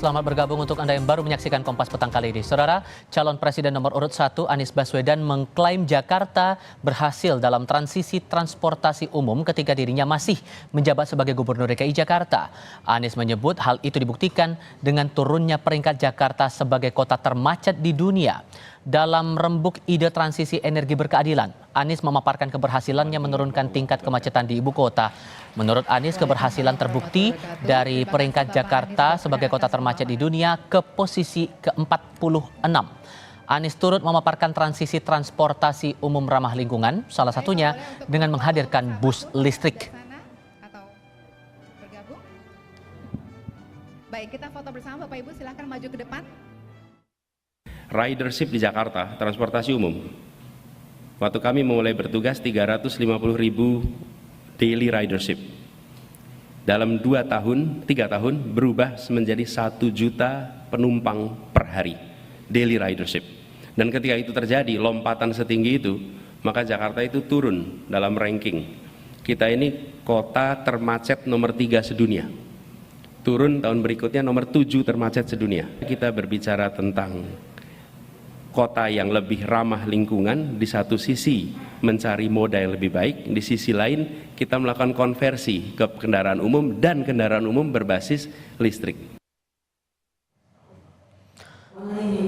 selamat bergabung untuk Anda yang baru menyaksikan Kompas Petang kali ini. Saudara, calon presiden nomor urut 1 Anies Baswedan mengklaim Jakarta berhasil dalam transisi transportasi umum ketika dirinya masih menjabat sebagai Gubernur DKI Jakarta. Anies menyebut hal itu dibuktikan dengan turunnya peringkat Jakarta sebagai kota termacet di dunia. Dalam rembuk ide transisi energi berkeadilan, Anies memaparkan keberhasilannya menurunkan tingkat kemacetan di ibu kota. Menurut Anies, keberhasilan terbukti dari peringkat Jakarta sebagai kota termacet di dunia ke posisi ke-46. Anies turut memaparkan transisi transportasi umum ramah lingkungan, salah satunya dengan menghadirkan bus listrik. Baik, kita foto bersama Bapak Ibu, silahkan maju ke depan. Ridership di Jakarta, transportasi umum. Waktu kami memulai bertugas 350.000 daily ridership. Dalam 3 tahun berubah menjadi 1 juta penumpang per hari daily ridership. Dan ketika itu terjadi lompatan setinggi itu, maka Jakarta itu turun dalam ranking. Kita ini kota termacet nomor 3 sedunia. Turun tahun berikutnya nomor 7 termacet sedunia. Kita berbicara tentang kota yang lebih ramah lingkungan, di satu sisi mencari moda yang lebih baik, di sisi lain kita melakukan konversi ke kendaraan umum dan kendaraan umum berbasis listrik.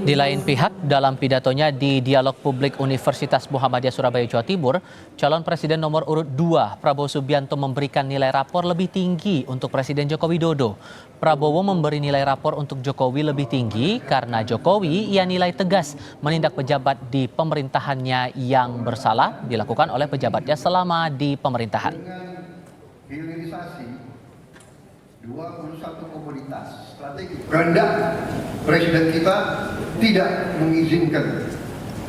Di lain pihak, dalam pidatonya di Dialog Publik Universitas Muhammadiyah Surabaya, Jawa Timur, calon presiden nomor urut 2 Prabowo Subianto memberikan nilai rapor lebih tinggi untuk Presiden Joko Widodo. Prabowo memberi nilai rapor untuk Jokowi lebih tinggi karena Jokowi ia nilai tegas menindak pejabat di pemerintahannya yang bersalah dilakukan oleh pejabatnya selama di pemerintahan. Hilirisasi 21 komoditas strategi. Kehendak Presiden kita tidak mengizinkan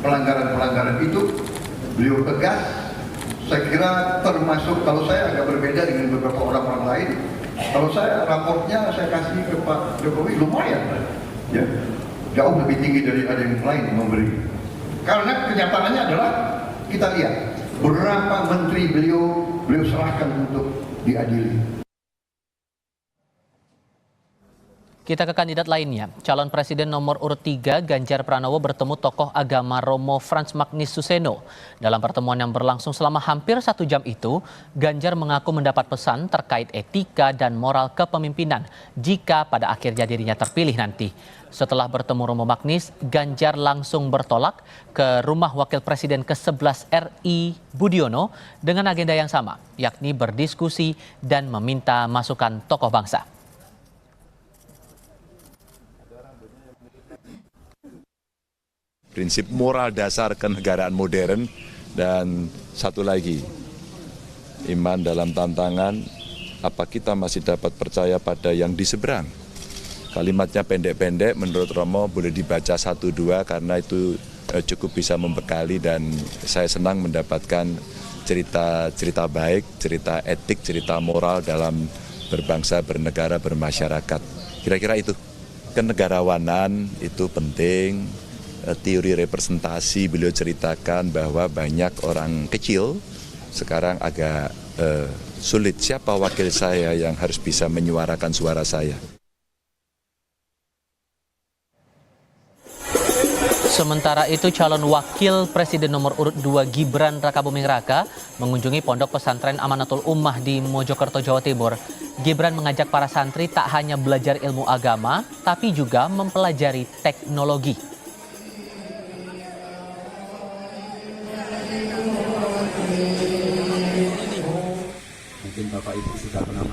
pelanggaran-pelanggaran itu. Beliau tegas. Saya kira termasuk, kalau saya agak berbeda dengan beberapa orang lain. Kalau saya raportnya saya kasih ke Pak Jokowi lumayan, ya, jauh lebih tinggi dari ada yang lain memberi. Karena kenyataannya adalah kita lihat berapa menteri beliau serahkan untuk diadili. Kita ke kandidat lainnya. Calon presiden nomor urut 3 Ganjar Pranowo bertemu tokoh agama Romo Frans Magnis Suseno. Dalam pertemuan yang berlangsung selama hampir 1 jam itu, Ganjar mengaku mendapat pesan terkait etika dan moral kepemimpinan jika pada akhirnya dirinya terpilih nanti. Setelah bertemu Romo Magnis, Ganjar langsung bertolak ke rumah Wakil Presiden ke-11 RI Budiono dengan agenda yang sama, yakni berdiskusi dan meminta masukan tokoh bangsa. Prinsip moral dasar kenegaraan modern, dan satu lagi, iman dalam tantangan, apa kita masih dapat percaya pada yang di seberang. Kalimatnya pendek-pendek, menurut Romo boleh dibaca 1-2 karena itu cukup bisa membekali, dan saya senang mendapatkan cerita baik, cerita etik, cerita moral dalam berbangsa, bernegara, bermasyarakat. Kira-kira itu. Kenegarawanan itu penting. Teori representasi beliau ceritakan bahwa banyak orang kecil sekarang agak sulit. Siapa wakil saya yang harus bisa menyuarakan suara saya? Sementara itu, calon wakil presiden nomor urut 2 Gibran Rakabuming Raka mengunjungi Pondok Pesantren Amanatul Ummah di Mojokerto, Jawa Timur. Gibran mengajak para santri tak hanya belajar ilmu agama, tapi juga mempelajari teknologi. Mungkin Bapak Ibu sudah pernah